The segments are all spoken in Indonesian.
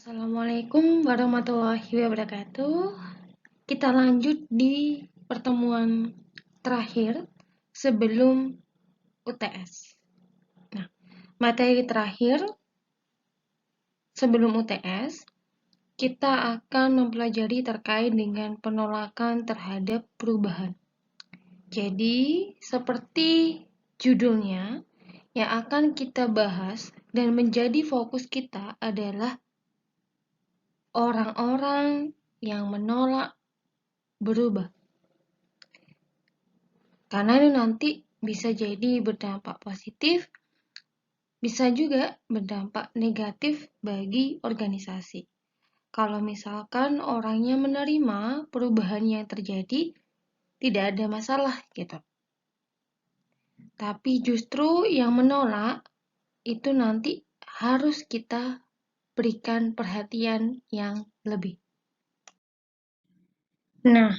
Assalamualaikum warahmatullahi wabarakatuh. Kita lanjut di pertemuan terakhir sebelum UTS. Nah, materi terakhir sebelum UTS, kita akan mempelajari terkait dengan penolakan terhadap perubahan. Jadi, seperti judulnya, yang akan kita bahas dan menjadi fokus kita adalah orang-orang yang menolak berubah. Karena ini nanti bisa jadi berdampak positif, bisa juga berdampak negatif bagi organisasi. Kalau misalkan orangnya menerima perubahan yang terjadi, tidak ada masalah gitu. Tapi justru yang menolak itu nanti harus kita berikan perhatian yang lebih. Nah,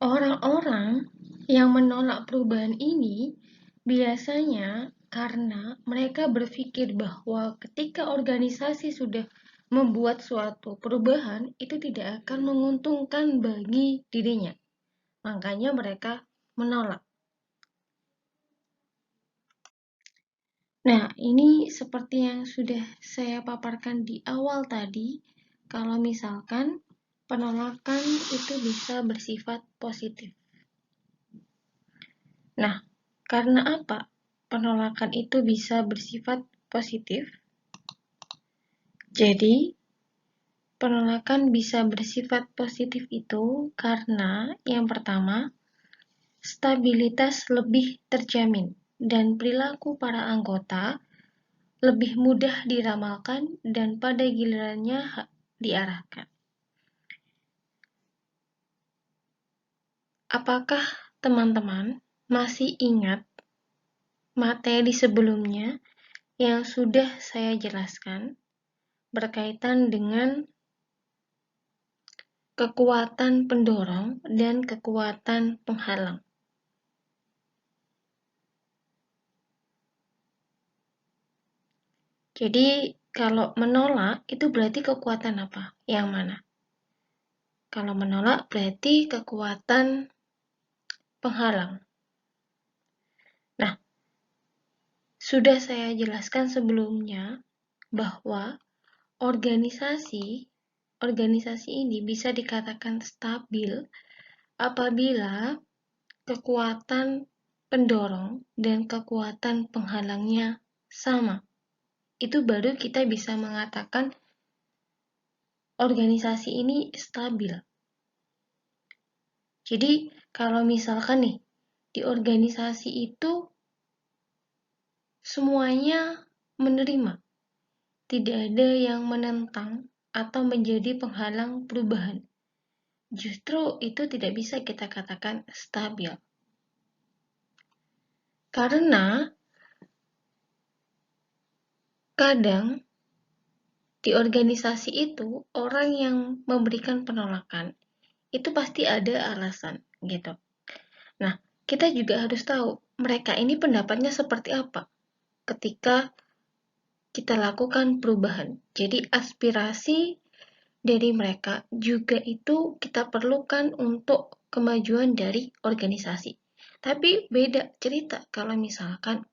orang-orang yang menolak perubahan ini biasanya karena mereka berpikir bahwa ketika organisasi sudah membuat suatu perubahan, itu tidak akan menguntungkan bagi dirinya. Makanya mereka menolak. Nah, ini seperti yang sudah saya paparkan di awal tadi, kalau misalkan penolakan itu bisa bersifat positif. Nah, karena apa penolakan itu bisa bersifat positif? Jadi, penolakan bisa bersifat positif itu karena yang pertama, stabilitas lebih terjamin dan perilaku para anggota lebih mudah diramalkan dan pada gilirannya diarahkan. Apakah teman-teman masih ingat materi sebelumnya yang sudah saya jelaskan berkaitan dengan kekuatan pendorong dan kekuatan penghalang? Jadi, kalau menolak itu berarti kekuatan apa? Yang mana? Kalau menolak berarti kekuatan penghalang. Nah, sudah saya jelaskan sebelumnya bahwa organisasi ini bisa dikatakan stabil apabila kekuatan pendorong dan kekuatan penghalangnya sama. Itu baru kita bisa mengatakan organisasi ini stabil. Jadi, kalau misalkan nih, di organisasi itu semuanya menerima, tidak ada yang menentang atau menjadi penghalang perubahan. Justru itu tidak bisa kita katakan stabil. Karena kadang di organisasi itu orang yang memberikan penolakan itu pasti ada alasan gitu. Nah, kita juga harus tahu mereka ini pendapatnya seperti apa ketika kita lakukan perubahan. Jadi aspirasi dari mereka juga itu kita perlukan untuk kemajuan dari organisasi. Tapi beda cerita kalau misalkan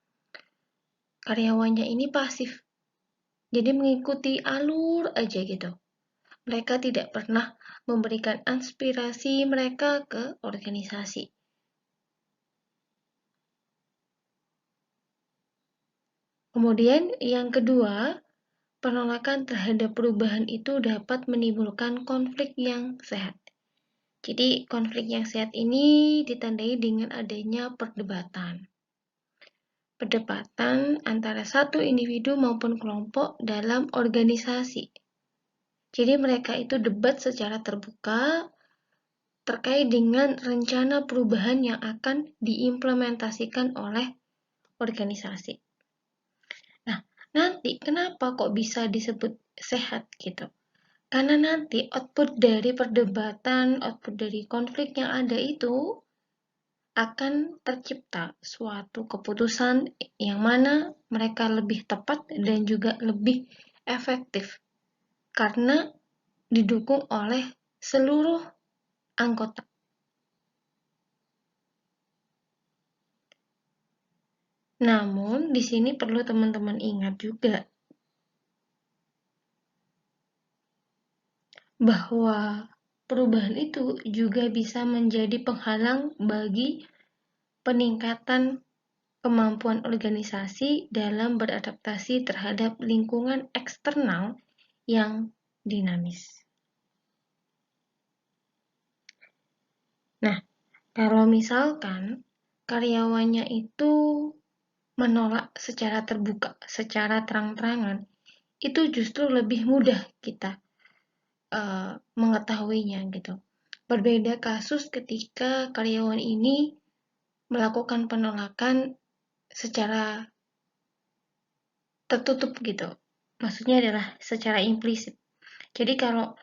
karyawannya ini pasif. Jadi mengikuti alur aja gitu. Mereka tidak pernah memberikan inspirasi mereka ke organisasi. Kemudian yang kedua, penolakan terhadap perubahan itu dapat menimbulkan konflik yang sehat. Jadi konflik yang sehat ini ditandai dengan adanya perdebatan. Perdebatan antara satu individu maupun kelompok dalam organisasi. Jadi mereka itu debat secara terbuka terkait dengan rencana perubahan yang akan diimplementasikan oleh organisasi. Nah, nanti kenapa kok bisa disebut sehat gitu? Karena nanti output dari perdebatan, output dari konflik yang ada itu akan tercipta suatu keputusan yang mana mereka lebih tepat dan juga lebih efektif. Karena didukung oleh seluruh anggota. Namun, di sini perlu teman-teman ingat juga bahwa perubahan itu juga bisa menjadi penghalang bagi peningkatan kemampuan organisasi dalam beradaptasi terhadap lingkungan eksternal yang dinamis. Nah, kalau misalkan karyawannya itu menolak secara terbuka, secara terang-terangan, itu justru lebih mudah kita mengetahuinya gitu. Berbeda kasus ketika karyawan ini melakukan penolakan secara tertutup gitu. Maksudnya adalah secara implisit. Jadi kalau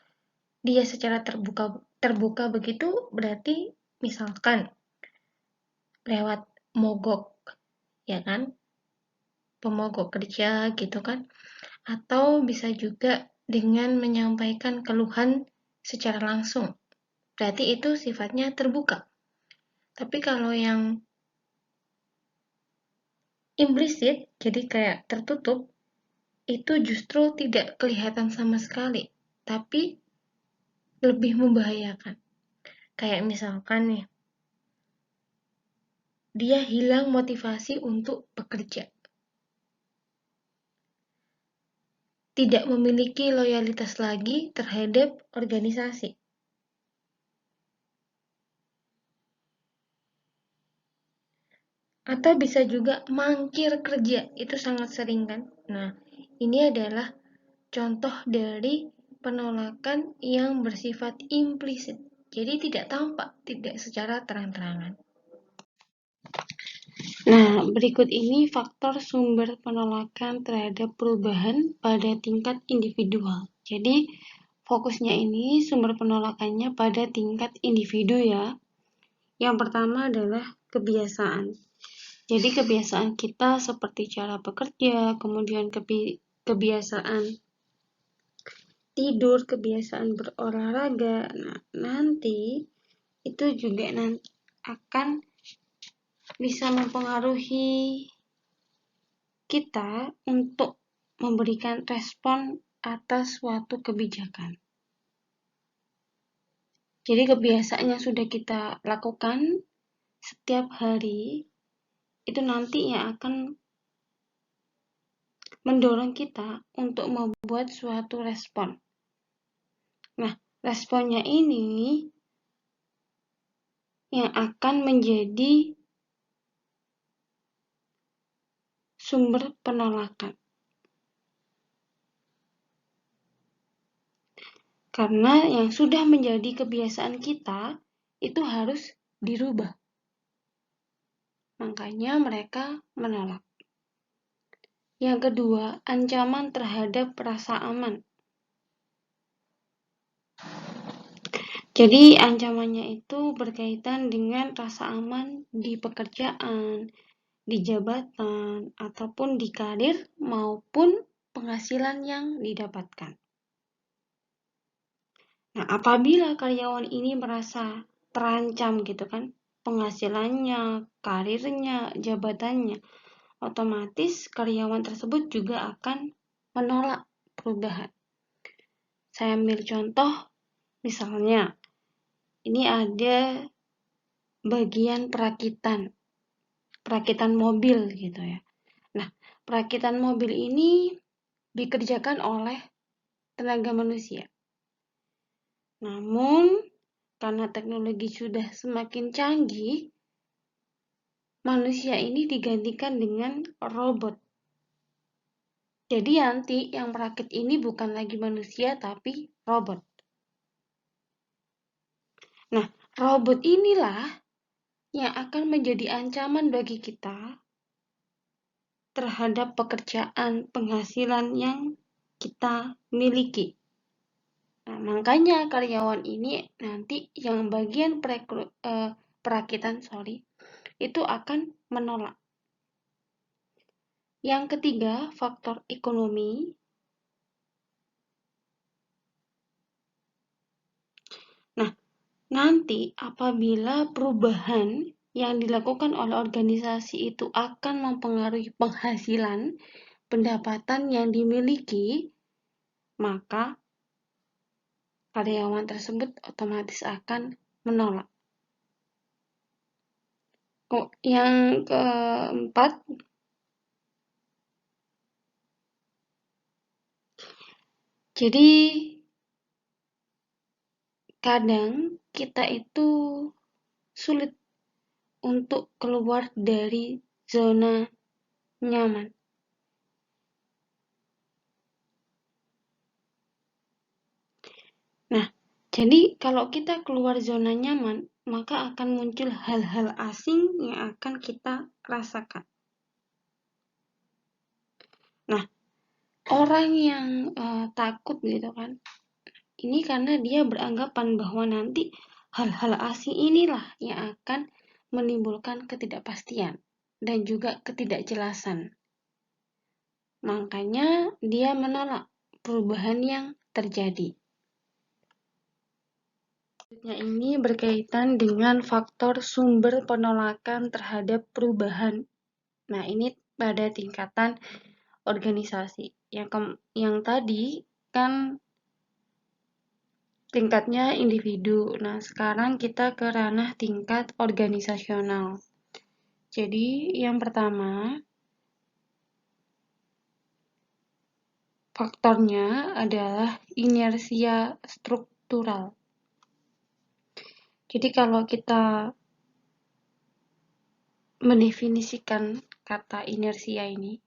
dia secara terbuka begitu berarti misalkan lewat mogok, ya kan? Pemogok kerja gitu kan? Atau bisa juga dengan menyampaikan keluhan secara langsung. Berarti itu sifatnya terbuka. Tapi kalau yang implisit, jadi kayak tertutup, itu justru tidak kelihatan sama sekali, tapi lebih membahayakan. Kayak misalkan nih, dia hilang motivasi untuk bekerja. Tidak memiliki loyalitas lagi terhadap organisasi. Atau bisa juga mangkir kerja, itu sangat sering kan? Nah, ini adalah contoh dari penolakan yang bersifat implisit. Jadi tidak tampak, tidak secara terang-terangan. Nah, berikut ini faktor sumber penolakan terhadap perubahan pada tingkat individual. Jadi, fokusnya ini sumber penolakannya pada tingkat individu ya. Yang pertama adalah kebiasaan. Jadi kebiasaan kita seperti cara bekerja, kemudian kebiasaan tidur, kebiasaan berolahraga. Nah, nanti itu juga akan bisa mempengaruhi kita untuk memberikan respon atas suatu kebijakan. Jadi kebiasaan yang sudah kita lakukan setiap hari itu nanti yang akan mendorong kita untuk membuat suatu respon. Nah, responnya ini yang akan menjadi sumber penolakan. Karena yang sudah menjadi kebiasaan kita itu harus dirubah. Makanya mereka menolak. Yang kedua, ancaman terhadap rasa aman. Jadi ancamannya itu berkaitan dengan rasa aman di pekerjaan, di jabatan, ataupun di karir maupun penghasilan yang didapatkan. Nah, apabila karyawan ini merasa terancam gitu kan, penghasilannya, karirnya, jabatannya, otomatis karyawan tersebut juga akan menolak perubahan. Saya ambil contoh, misalnya, ini ada bagian perakitan mobil gitu ya. Nah, perakitan mobil ini dikerjakan oleh tenaga manusia. Namun, karena teknologi sudah semakin canggih, manusia ini digantikan dengan robot. Jadi nanti yang merakit ini bukan lagi manusia, tapi robot. Nah, robot inilah yang akan menjadi ancaman bagi kita terhadap pekerjaan penghasilan yang kita miliki. Nah, makanya karyawan ini nanti yang bagian perakitan itu akan menolak. Yang ketiga, faktor ekonomi. nanti apabila perubahan yang dilakukan oleh organisasi itu akan mempengaruhi penghasilan, pendapatan yang dimiliki, maka karyawan tersebut otomatis akan menolak. Yang keempat, jadi kadang kita itu sulit untuk keluar dari zona nyaman. Nah, jadi kalau kita keluar zona nyaman, maka akan muncul hal-hal asing yang akan kita rasakan. Nah, orang yang takut gitu kan, ini karena dia beranggapan bahwa nanti hal-hal asing inilah yang akan menimbulkan ketidakpastian dan juga ketidakjelasan. Makanya dia menolak perubahan yang terjadi. Selanjutnya ini berkaitan dengan faktor sumber penolakan terhadap perubahan. Nah, ini pada tingkatan organisasi. Yang tadi kan tingkatnya individu. Nah, sekarang kita ke ranah tingkat organisasional. Jadi, yang pertama, faktornya adalah inersia struktural. Jadi, kalau kita mendefinisikan kata inersia ini,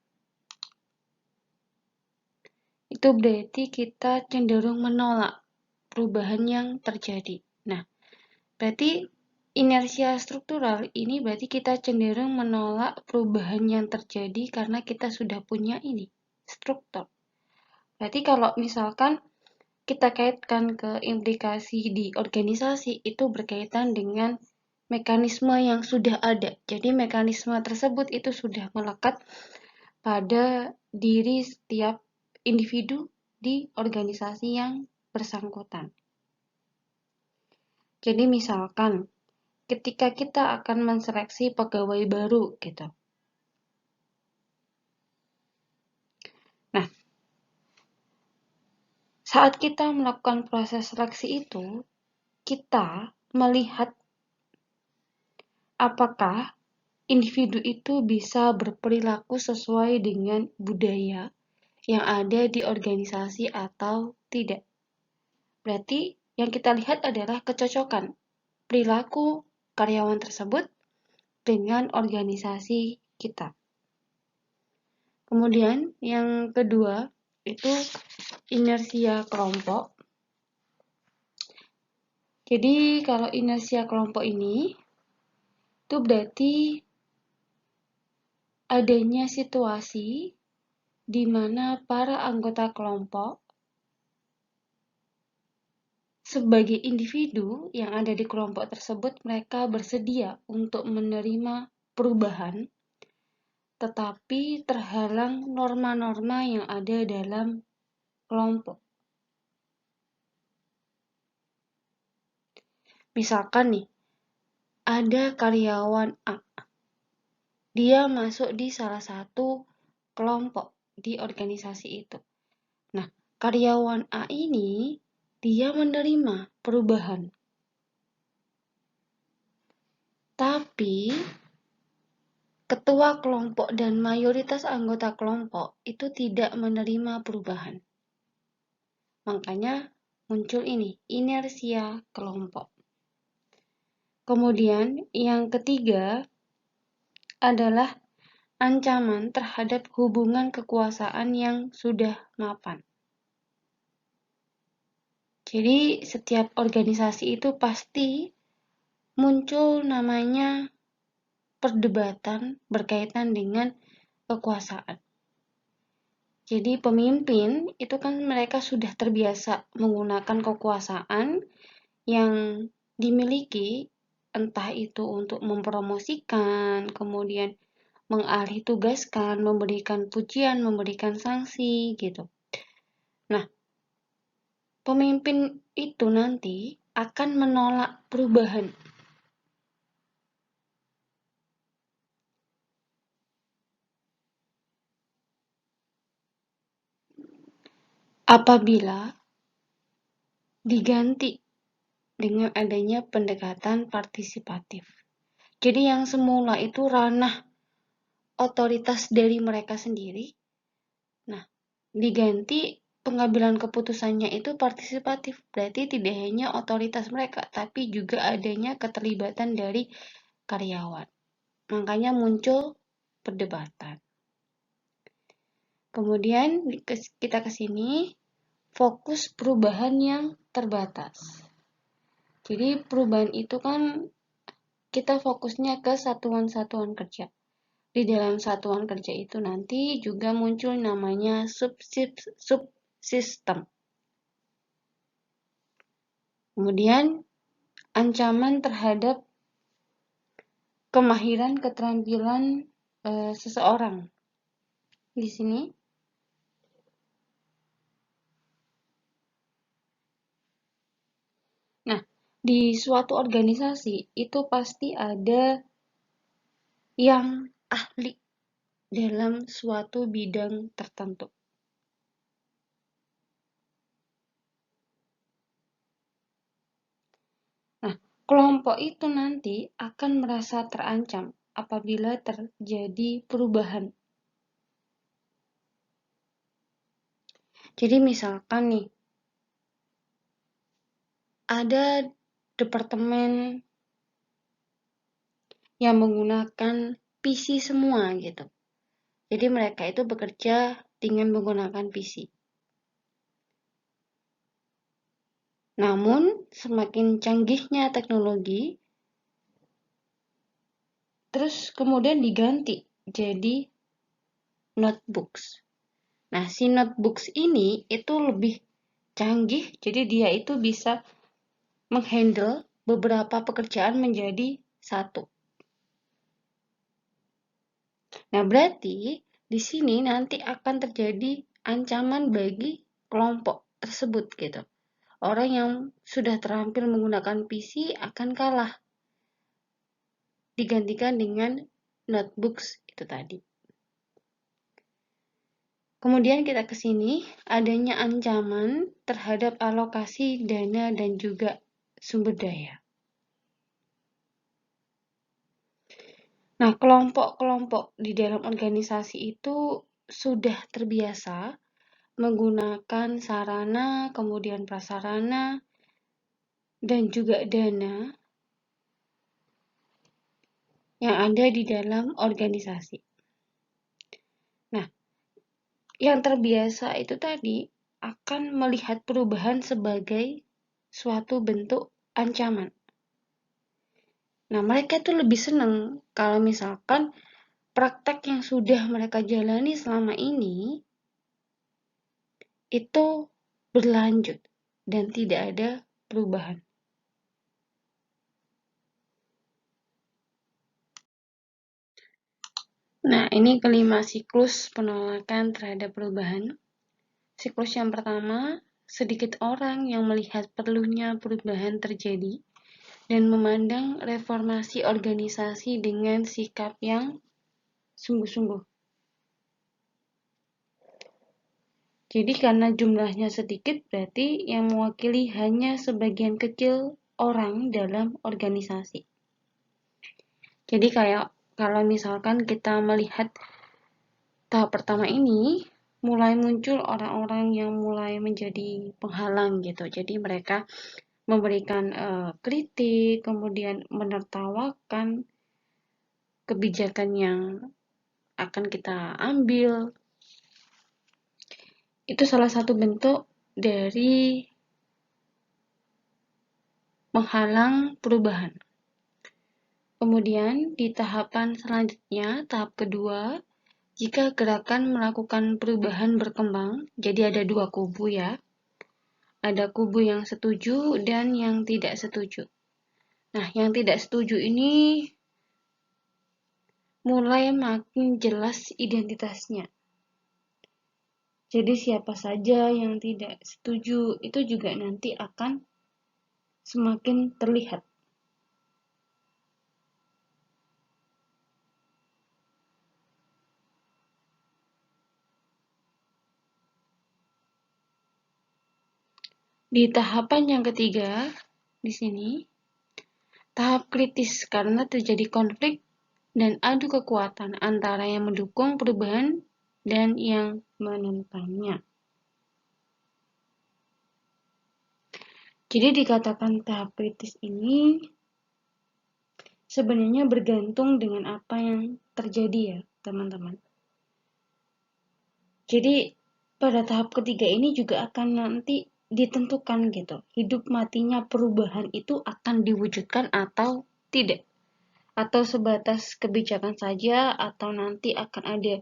itu berarti kita cenderung menolak perubahan yang terjadi. Nah, berarti inersia struktural ini berarti kita cenderung menolak perubahan yang terjadi karena kita sudah punya ini, struktur. Berarti kalau misalkan kita kaitkan ke implikasi di organisasi, itu berkaitan dengan mekanisme yang sudah ada. Jadi mekanisme tersebut itu sudah melekat pada diri setiap individu di organisasi yang bersangkutan. Jadi misalkan ketika kita akan menseleksi pegawai baru gitu. Nah, saat kita melakukan proses seleksi itu, kita melihat apakah individu itu bisa berperilaku sesuai dengan budaya yang ada di organisasi atau tidak. Berarti yang kita lihat adalah kecocokan perilaku karyawan tersebut dengan organisasi kita. Kemudian yang kedua itu inersia kelompok. Jadi kalau inersia kelompok ini itu berarti adanya situasi di mana para anggota kelompok sebagai individu yang ada di kelompok tersebut, mereka bersedia untuk menerima perubahan, tetapi terhalang norma-norma yang ada dalam kelompok. Misalkan nih, ada karyawan A. Dia masuk di salah satu kelompok di organisasi itu. Nah, karyawan A ini dia menerima perubahan. Tapi ketua kelompok dan mayoritas anggota kelompok itu tidak menerima perubahan. Makanya muncul ini, inersia kelompok. Kemudian yang ketiga adalah ancaman terhadap hubungan kekuasaan yang sudah mapan. Jadi setiap organisasi itu pasti muncul namanya perdebatan berkaitan dengan kekuasaan. Jadi pemimpin itu kan mereka sudah terbiasa menggunakan kekuasaan yang dimiliki, entah itu untuk mempromosikan, kemudian mengalih tugaskan, memberikan pujian, memberikan sanksi gitu. Nah, pemimpin itu nanti akan menolak perubahan. Apabila diganti dengan adanya pendekatan partisipatif. Jadi yang semula itu ranah otoritas dari mereka sendiri, nah diganti pengambilan keputusannya itu partisipatif, berarti tidak hanya otoritas mereka, tapi juga adanya keterlibatan dari karyawan. Makanya muncul perdebatan. Kemudian kita ke sini, fokus perubahan yang terbatas. Jadi perubahan itu kan kita fokusnya ke satuan-satuan kerja. Di dalam satuan kerja itu nanti juga muncul namanya subsistem. Kemudian ancaman terhadap kemahiran keterampilan seseorang. Di sini nah, di suatu organisasi itu pasti ada yang ahli dalam suatu bidang tertentu. Nah, kelompok itu nanti akan merasa terancam apabila terjadi perubahan. Jadi misalkan nih, ada departemen yang menggunakan PC semua gitu. Jadi mereka itu bekerja dengan menggunakan PC. Namun semakin canggihnya teknologi, terus kemudian diganti jadi notebooks. Nah, si notebooks ini itu lebih canggih, jadi dia itu bisa menghandle beberapa pekerjaan menjadi satu. Nah, berarti di sini nanti akan terjadi ancaman bagi kelompok tersebut gitu. Orang yang sudah terampil menggunakan PC akan kalah. Digantikan dengan notebooks itu tadi. Kemudian kita ke sini, adanya ancaman terhadap alokasi dana dan juga sumber daya. Nah, kelompok-kelompok di dalam organisasi itu sudah terbiasa menggunakan sarana, kemudian prasarana, dan juga dana yang ada di dalam organisasi. Nah, yang terbiasa itu tadi akan melihat perubahan sebagai suatu bentuk ancaman. Nah, mereka itu lebih senang kalau misalkan praktek yang sudah mereka jalani selama ini itu berlanjut dan tidak ada perubahan. Nah, ini kelima siklus penolakan terhadap perubahan. Siklus yang pertama, sedikit orang yang melihat perlunya perubahan terjadi dan memandang reformasi organisasi dengan sikap yang sungguh-sungguh. Jadi karena jumlahnya sedikit, berarti yang mewakili hanya sebagian kecil orang dalam organisasi. Jadi kayak kalau misalkan kita melihat tahap pertama ini, mulai muncul orang-orang yang mulai menjadi penghalang gitu. Jadi mereka memberikan kritik, kemudian menertawakan kebijakan yang akan kita ambil. Itu salah satu bentuk dari menghalang perubahan. Kemudian di tahapan selanjutnya, tahap kedua, jika gerakan melakukan perubahan berkembang, jadi ada dua kubu ya. Ada kubu yang setuju dan yang tidak setuju. Nah, yang tidak setuju ini mulai makin jelas identitasnya. Jadi siapa saja yang tidak setuju itu juga nanti akan semakin terlihat. Di tahapan yang ketiga, di sini, tahap kritis karena terjadi konflik dan adu kekuatan antara yang mendukung perubahan dan yang menentangnya. Jadi dikatakan tahap kritis ini sebenarnya bergantung dengan apa yang terjadi ya, teman-teman. Jadi pada tahap ketiga ini juga akan nanti ditentukan gitu, hidup matinya perubahan itu akan diwujudkan atau tidak. Atau sebatas kebijakan saja, atau nanti akan ada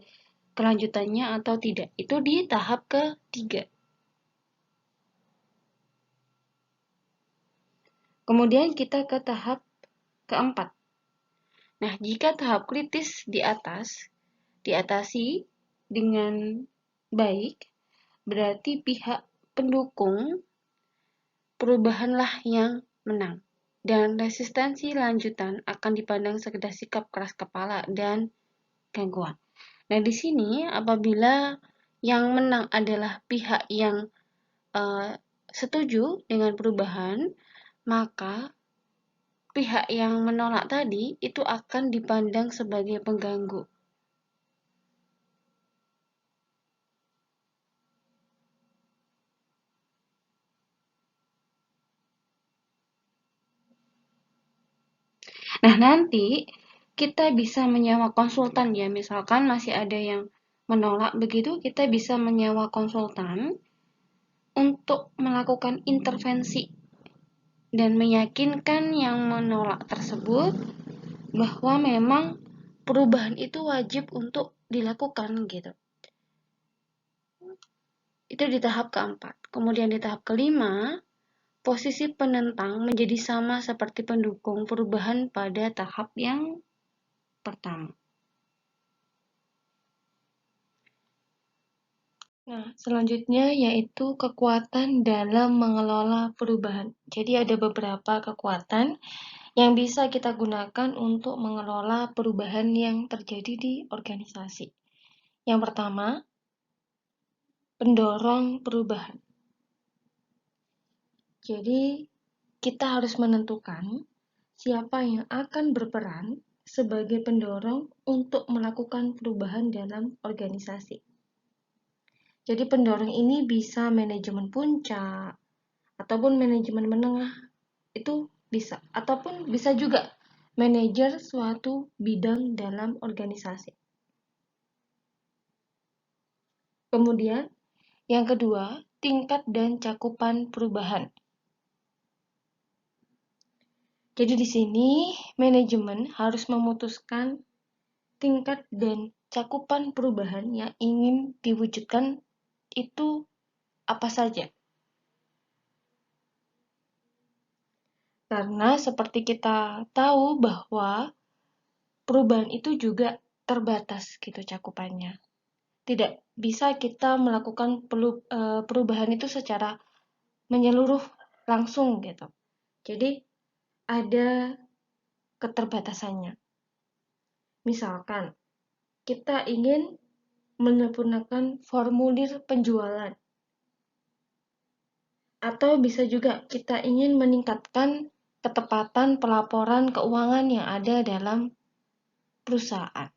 kelanjutannya atau tidak. Itu di tahap ketiga. Kemudian kita ke tahap keempat. Nah, jika tahap kritis di atas diatasi dengan baik, berarti pihak pendukung perubahanlah yang menang. Dan resistensi lanjutan akan dipandang sekedar sikap keras kepala dan gangguan. Nah, di sini apabila yang menang adalah pihak yang setuju dengan perubahan, maka pihak yang menolak tadi itu akan dipandang sebagai pengganggu. Nah, nanti kita bisa menyewa konsultan ya, misalkan masih ada yang menolak begitu, kita bisa menyewa konsultan untuk melakukan intervensi dan meyakinkan yang menolak tersebut bahwa memang perubahan itu wajib untuk dilakukan gitu. Itu di tahap keempat. Kemudian di tahap kelima, posisi penentang menjadi sama seperti pendukung perubahan pada tahap yang pertama. Nah, selanjutnya yaitu kekuatan dalam mengelola perubahan. Jadi ada beberapa kekuatan yang bisa kita gunakan untuk mengelola perubahan yang terjadi di organisasi. Yang pertama, pendorong perubahan. Jadi, kita harus menentukan siapa yang akan berperan sebagai pendorong untuk melakukan perubahan dalam organisasi. Jadi pendorong ini bisa manajemen puncak, ataupun manajemen menengah, itu bisa. Ataupun bisa juga manajer suatu bidang dalam organisasi. Kemudian, yang kedua, tingkat dan cakupan perubahan. Jadi di sini, manajemen harus memutuskan tingkat dan cakupan perubahan yang ingin diwujudkan itu apa saja. Karena seperti kita tahu bahwa perubahan itu juga terbatas gitu cakupannya. Tidak bisa kita melakukan perubahan itu secara menyeluruh langsung gitu. Jadi ada keterbatasannya. Misalkan kita ingin menyempurnakan formulir penjualan. Atau bisa juga kita ingin meningkatkan ketepatan pelaporan keuangan yang ada dalam perusahaan.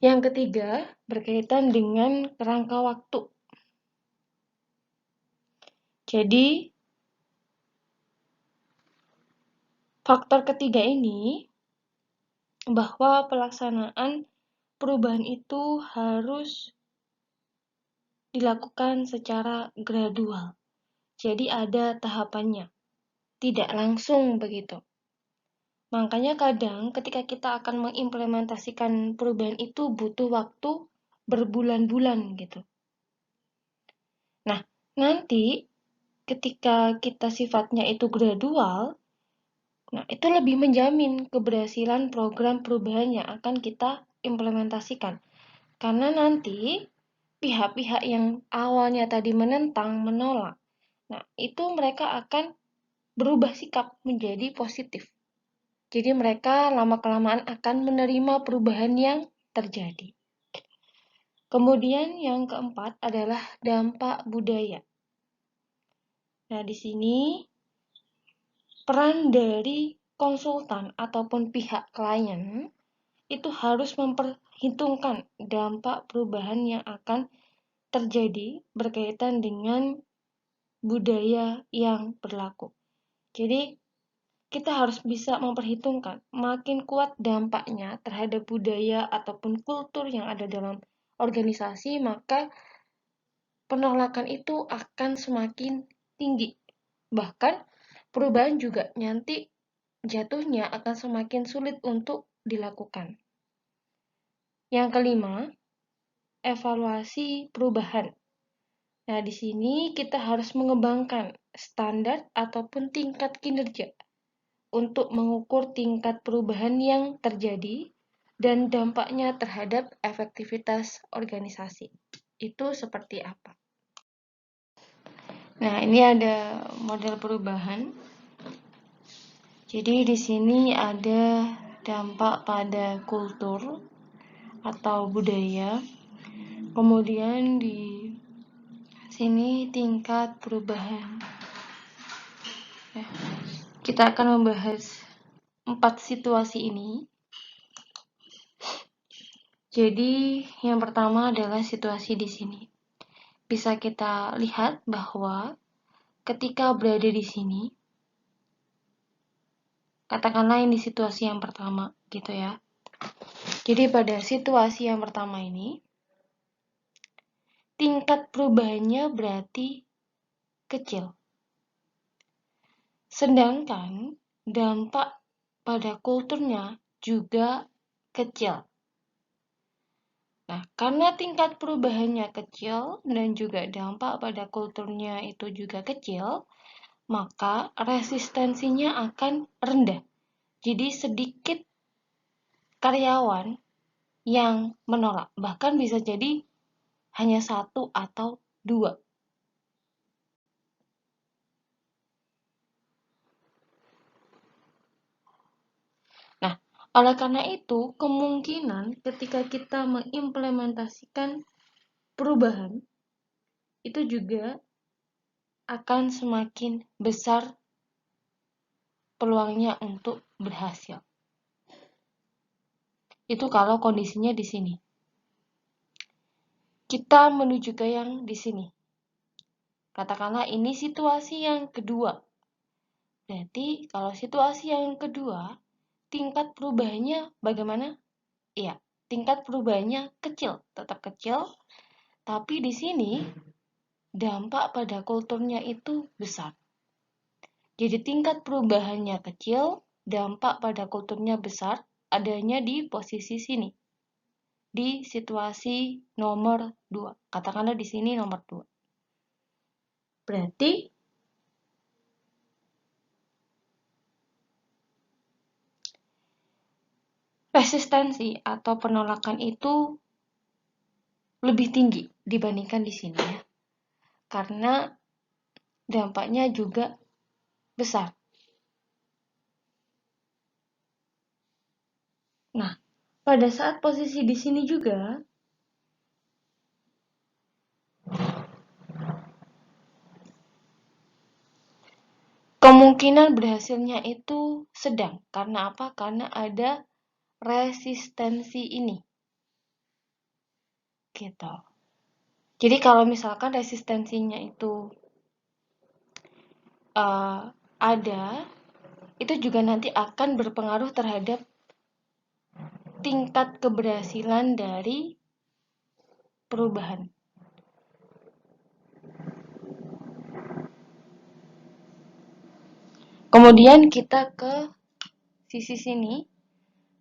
Yang ketiga, berkaitan dengan kerangka waktu. Jadi, faktor ketiga ini bahwa pelaksanaan perubahan itu harus dilakukan secara gradual. Jadi ada tahapannya, tidak langsung begitu. Makanya kadang ketika kita akan mengimplementasikan perubahan itu butuh waktu berbulan-bulan gitu. Nah, nanti ketika kita sifatnya itu gradual, nah itu lebih menjamin keberhasilan program perubahan yang akan kita implementasikan. Karena nanti pihak-pihak yang awalnya tadi menentang, menolak, nah itu mereka akan berubah sikap menjadi positif. Jadi mereka lama-kelamaan akan menerima perubahan yang terjadi. Kemudian yang keempat adalah dampak budaya. Nah, di sini peran dari konsultan ataupun pihak klien itu harus memperhitungkan dampak perubahan yang akan terjadi berkaitan dengan budaya yang berlaku. Jadi, kita harus bisa memperhitungkan makin kuat dampaknya terhadap budaya ataupun kultur yang ada dalam organisasi, maka penolakan itu akan semakin tinggi. Bahkan perubahan juga nanti jatuhnya akan semakin sulit untuk dilakukan. Yang kelima, evaluasi perubahan. Nah, di sini kita harus mengembangkan standar ataupun tingkat kinerja untuk mengukur tingkat perubahan yang terjadi dan dampaknya terhadap efektivitas organisasi. Itu seperti apa? Nah, ini ada model perubahan. Jadi di sini ada dampak pada kultur atau budaya. Kemudian di sini tingkat perubahan. Kita akan membahas 4 situasi ini. Jadi yang pertama adalah situasi di sini. Bisa kita lihat bahwa ketika berada di sini, katakanlah ini situasi yang pertama gitu ya. Jadi pada situasi yang pertama ini, tingkat perubahannya berarti kecil. Sedangkan dampak pada kulturnya juga kecil. Nah, karena tingkat perubahannya kecil dan juga dampak pada kulturnya itu juga kecil, maka resistensinya akan rendah. Jadi sedikit karyawan yang menolak, bahkan bisa jadi hanya 1 atau 2. Nah, oleh karena itu, kemungkinan ketika kita mengimplementasikan perubahan, itu juga akan semakin besar peluangnya untuk berhasil. Itu kalau kondisinya di sini. Kita menuju ke yang di sini. Katakanlah ini situasi yang kedua. Berarti kalau situasi yang kedua, tingkat perubahannya bagaimana? Iya, tingkat perubahannya kecil, tetap kecil. Tapi di sini dampak pada kulturnya itu besar. Jadi tingkat perubahannya kecil, dampak pada kulturnya besar, adanya di posisi sini. Di situasi nomor 2. Katakanlah di sini nomor 2. Berarti resistensi atau penolakan itu lebih tinggi dibandingkan di sini ya. Karena dampaknya juga besar. Nah, pada saat posisi di sini juga kemungkinan berhasilnya itu sedang. Karena apa? Karena ada resistensi ini. Gitu. Jadi kalau misalkan resistensinya itu ada, itu juga nanti akan berpengaruh terhadap tingkat keberhasilan dari perubahan. Kemudian kita ke sisi sini.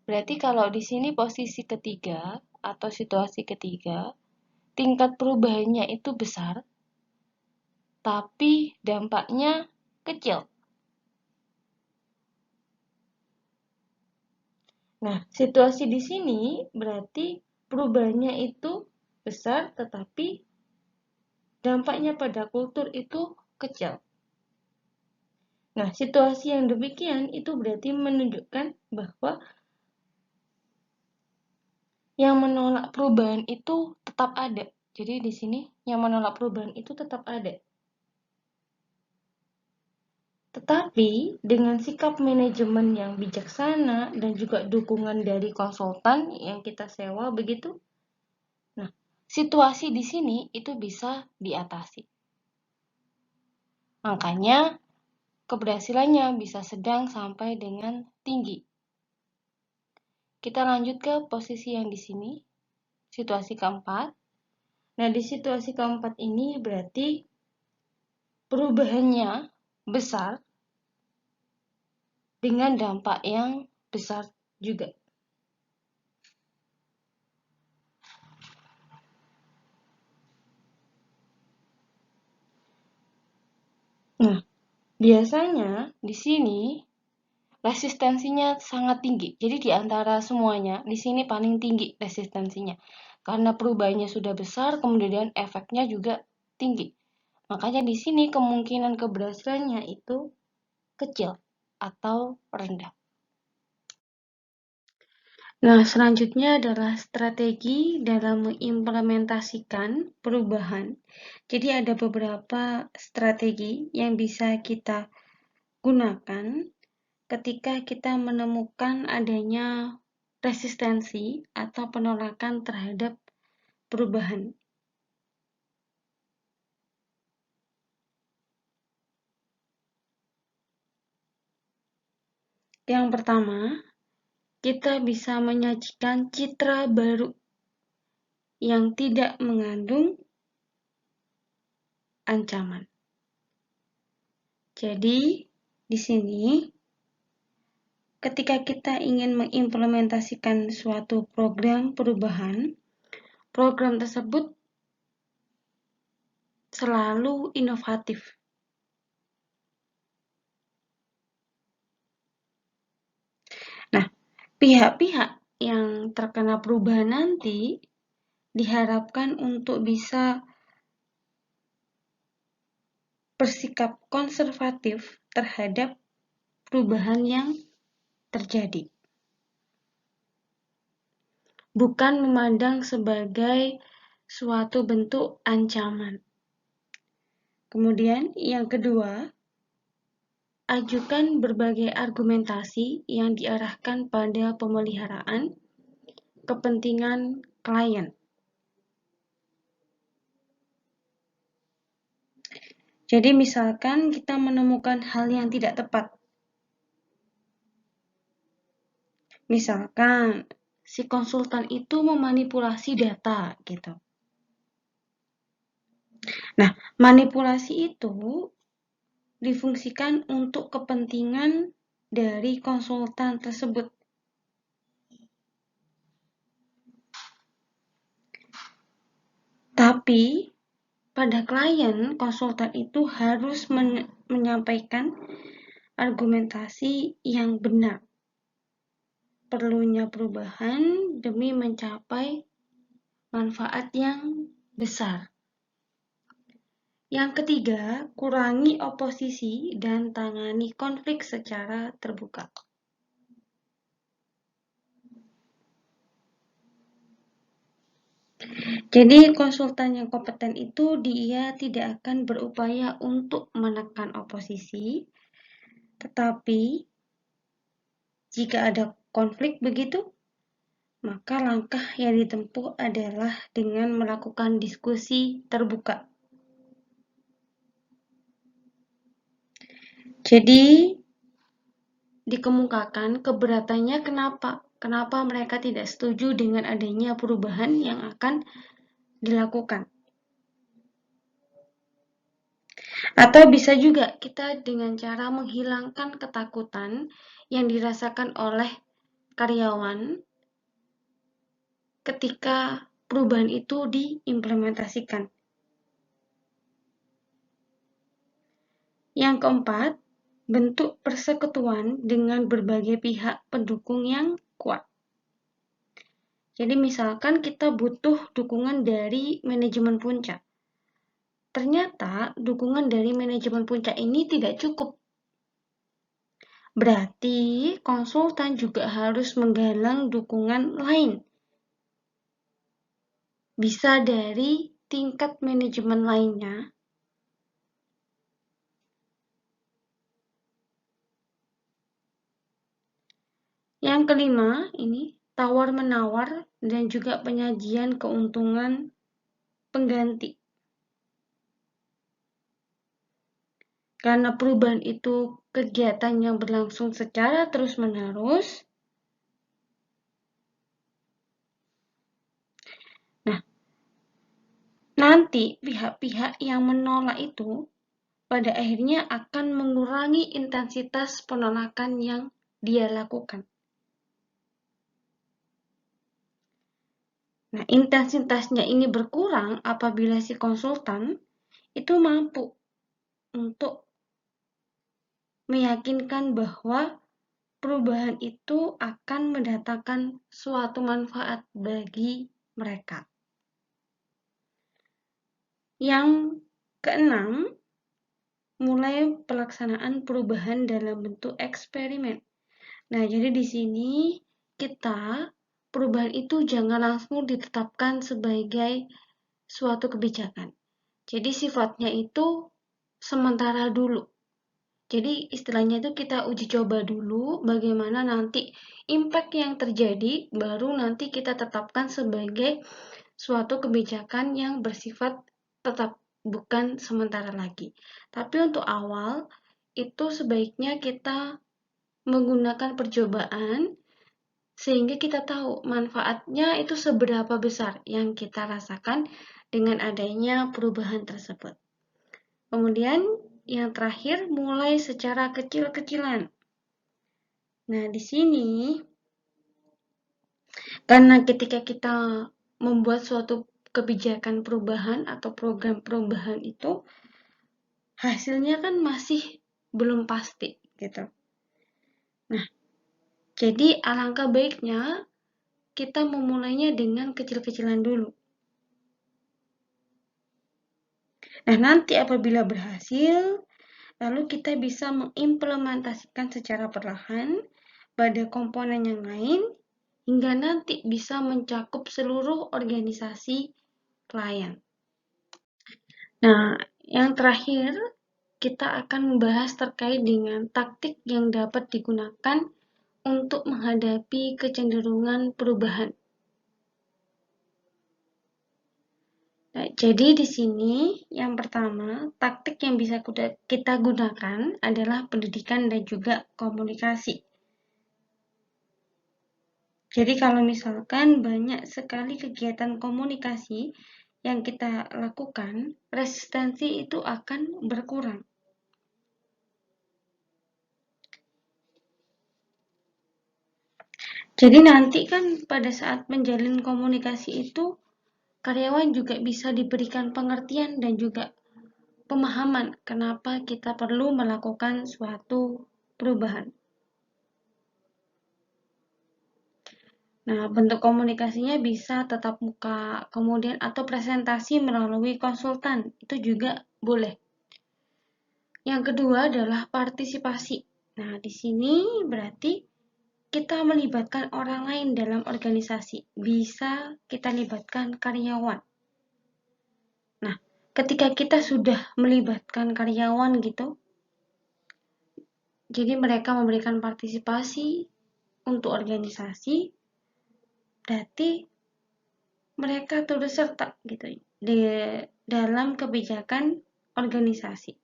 Berarti kalau di sini posisi ketiga atau situasi ketiga, tingkat perubahannya itu besar, tapi dampaknya kecil. Nah, situasi di sini berarti perubahannya itu besar, tetapi dampaknya pada kultur itu kecil. Nah, situasi yang demikian itu berarti menunjukkan bahwa yang menolak perubahan itu tetap ada. Jadi di sini yang menolak perubahan itu tetap ada. Tetapi dengan sikap manajemen yang bijaksana dan juga dukungan dari konsultan yang kita sewa begitu, nah, situasi di sini itu bisa diatasi. Makanya keberhasilannya bisa sedang sampai dengan tinggi. Kita lanjut ke posisi yang di sini, situasi keempat. Nah, di situasi keempat ini berarti perubahannya besar dengan dampak yang besar juga. Nah, biasanya di sini resistensinya sangat tinggi. Jadi di antara semuanya, di sini paling tinggi resistensinya. Karena perubahannya sudah besar, kemudian efeknya juga tinggi. Makanya di sini kemungkinan keberhasilannya itu kecil atau rendah. Nah, selanjutnya adalah strategi dalam mengimplementasikan perubahan. Jadi ada beberapa strategi yang bisa kita gunakan ketika kita menemukan adanya resistensi atau penolakan terhadap perubahan. Yang pertama, kita bisa menyajikan citra baru yang tidak mengandung ancaman. Jadi, di sini ketika kita ingin mengimplementasikan suatu program perubahan, program tersebut selalu inovatif. Nah, pihak-pihak yang terkena perubahan nanti diharapkan untuk bisa bersikap konservatif terhadap perubahan yang terjadi. Bukan memandang sebagai suatu bentuk ancaman. Kemudian yang kedua, ajukan berbagai argumentasi yang diarahkan pada pemeliharaan kepentingan klien. Jadi misalkan kita menemukan hal yang tidak tepat. Misalkan si konsultan itu memanipulasi data gitu. Nah, manipulasi itu difungsikan untuk kepentingan dari konsultan tersebut. Tapi pada klien, konsultan itu harus menyampaikan argumentasi yang benar. Perlunya perubahan demi mencapai manfaat yang besar. Yang ketiga, kurangi oposisi dan tangani konflik secara terbuka. Jadi konsultan yang kompeten itu dia tidak akan berupaya untuk menekan oposisi, tetapi jika ada konflik begitu, maka langkah yang ditempuh adalah dengan melakukan diskusi terbuka. Jadi dikemukakan keberatannya kenapa mereka tidak setuju dengan adanya perubahan yang akan dilakukan. Atau bisa juga kita dengan cara menghilangkan ketakutan yang dirasakan oleh karyawan ketika perubahan itu diimplementasikan. Yang keempat, bentuk persekutuan dengan berbagai pihak pendukung yang kuat. Jadi misalkan kita butuh dukungan dari manajemen puncak. Ternyata dukungan dari manajemen puncak ini tidak cukup. Berarti konsultan juga harus menggalang dukungan lain. Bisa dari tingkat manajemen lainnya. Yang kelima, ini tawar-menawar dan juga penyajian keuntungan pengganti. Karena perubahan itu kegiatan yang berlangsung secara terus-menerus. Nah, nanti pihak-pihak yang menolak itu pada akhirnya akan mengurangi intensitas penolakan yang dia lakukan. Nah, intensitasnya ini berkurang apabila si konsultan itu mampu untuk meyakinkan bahwa perubahan itu akan mendatangkan suatu manfaat bagi mereka. Yang keenam, mulai pelaksanaan perubahan dalam bentuk eksperimen. Nah, jadi di sini perubahan itu jangan langsung ditetapkan sebagai suatu kebijakan. Jadi sifatnya itu sementara dulu. Jadi istilahnya itu kita uji coba dulu bagaimana nanti impact yang terjadi, baru nanti kita tetapkan sebagai suatu kebijakan yang bersifat tetap, bukan sementara lagi. Tapi untuk awal itu sebaiknya kita menggunakan percobaan sehingga kita tahu manfaatnya itu seberapa besar yang kita rasakan dengan adanya perubahan tersebut. Kemudian yang terakhir, mulai secara kecil-kecilan. Nah, di sini karena ketika kita membuat suatu kebijakan perubahan atau program perubahan itu hasilnya kan masih belum pasti gitu. Nah, jadi alangkah baiknya kita memulainya dengan kecil-kecilan dulu. Nah, nanti apabila berhasil, lalu kita bisa mengimplementasikan secara perlahan pada komponen yang lain hingga nanti bisa mencakup seluruh organisasi klien. Nah, yang terakhir kita akan membahas terkait dengan taktik yang dapat digunakan untuk menghadapi kecenderungan perubahan. Nah, jadi di sini yang pertama, taktik yang bisa kita gunakan adalah pendidikan dan juga komunikasi. Jadi kalau misalkan banyak sekali kegiatan komunikasi yang kita lakukan, resistensi itu akan berkurang. Jadi nanti kan pada saat menjalin komunikasi itu, karyawan juga bisa diberikan pengertian dan juga pemahaman kenapa kita perlu melakukan suatu perubahan. Nah, bentuk komunikasinya bisa tatap muka, kemudian atau presentasi melalui konsultan, itu juga boleh. Yang kedua adalah partisipasi. Nah, di sini berarti kita melibatkan orang lain dalam organisasi. Bisa kita libatkan karyawan. Nah, ketika kita sudah melibatkan karyawan gitu, jadi mereka memberikan partisipasi untuk organisasi, berarti mereka turut serta gitu di dalam kebijakan organisasi.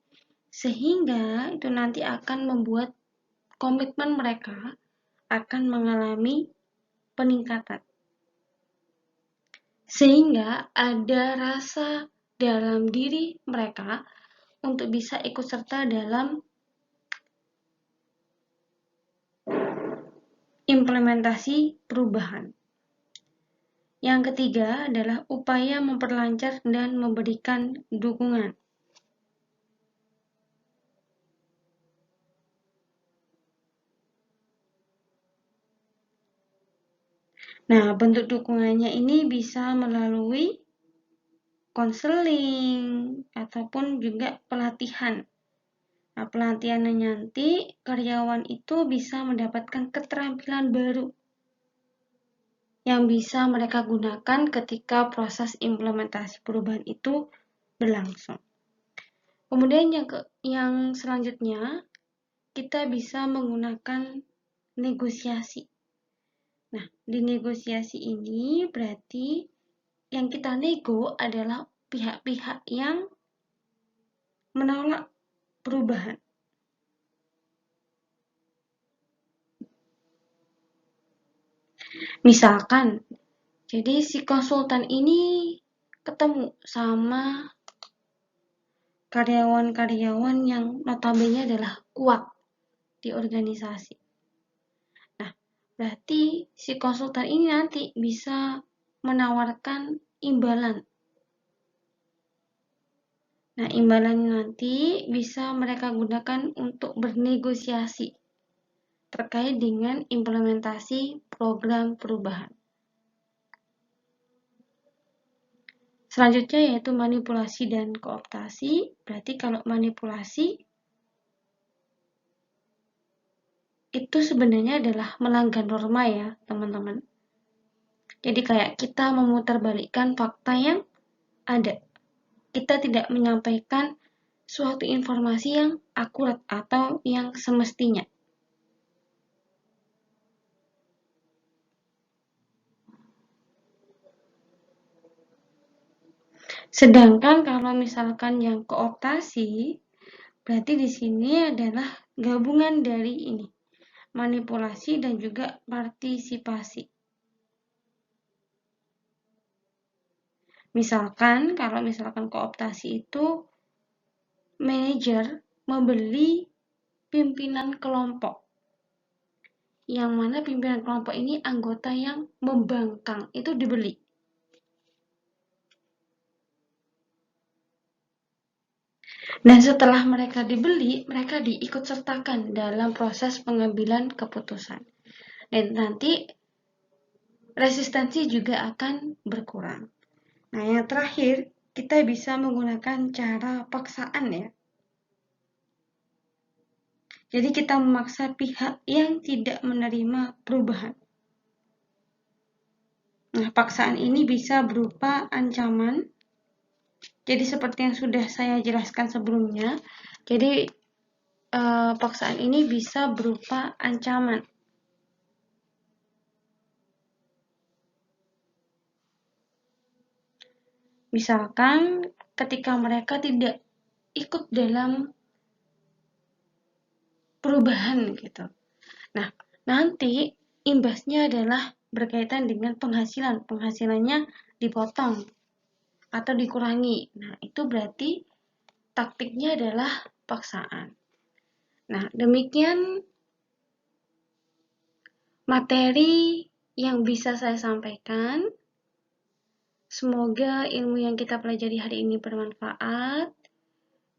Sehingga itu nanti akan membuat komitmen mereka akan mengalami peningkatan. Sehingga ada rasa dalam diri mereka untuk bisa ikut serta dalam implementasi perubahan. Yang ketiga adalah upaya memperlancar dan memberikan dukungan. Nah, bentuk dukungannya ini bisa melalui konseling ataupun juga pelatihan. Nah, pelatihannya nanti karyawan itu bisa mendapatkan keterampilan baru yang bisa mereka gunakan ketika proses implementasi perubahan itu berlangsung. Kemudian yang selanjutnya, kita bisa menggunakan negosiasi. Nah, di negosiasi ini berarti yang kita nego adalah pihak-pihak yang menolak perubahan. Misalkan, jadi si konsultan ini ketemu sama karyawan-karyawan yang notabene adalah kuat di organisasi. Nah, berarti si konsultan ini nanti bisa menawarkan imbalan. Nah, imbalannya nanti bisa mereka gunakan untuk bernegosiasi terkait dengan implementasi program perubahan. Selanjutnya yaitu manipulasi dan kooptasi. Berarti kalau manipulasi itu sebenarnya adalah melanggar norma ya, teman-teman. Jadi kayak kita memutarbalikkan fakta yang ada. Kita tidak menyampaikan suatu informasi yang akurat atau yang semestinya. Sedangkan kalau misalkan yang kooptasi, berarti di sini adalah gabungan dari ini, manipulasi dan juga partisipasi. Misalkan, kalau misalkan kooptasi itu manajer membeli pimpinan kelompok, yang mana pimpinan kelompok ini anggota yang membangkang, itu dibeli. Dan setelah mereka dibeli, mereka diikutsertakan dalam proses pengambilan keputusan. Dan nanti resistensi juga akan berkurang. Nah, yang terakhir, kita bisa menggunakan cara paksaan ya. Jadi kita memaksa pihak yang tidak menerima perubahan. Nah, paksaan ini bisa berupa ancaman. Jadi seperti yang sudah saya jelaskan sebelumnya, jadi paksaan ini bisa berupa ancaman. Misalkan ketika mereka tidak ikut dalam perubahan gitu. Nah, nanti imbasnya adalah berkaitan dengan penghasilan. Penghasilannya dipotong atau dikurangi. Nah, itu berarti taktiknya adalah paksaan. Nah, demikian materi yang bisa saya sampaikan. Semoga ilmu yang kita pelajari hari ini bermanfaat.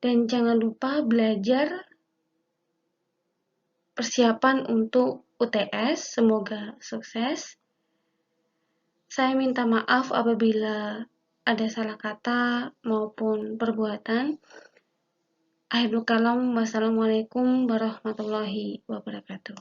Dan jangan lupa belajar persiapan untuk UTS. Semoga sukses. Saya minta maaf apabila ada salah kata maupun perbuatan. Akhirul kalam, wassalamualaikum warahmatullahi wabarakatuh.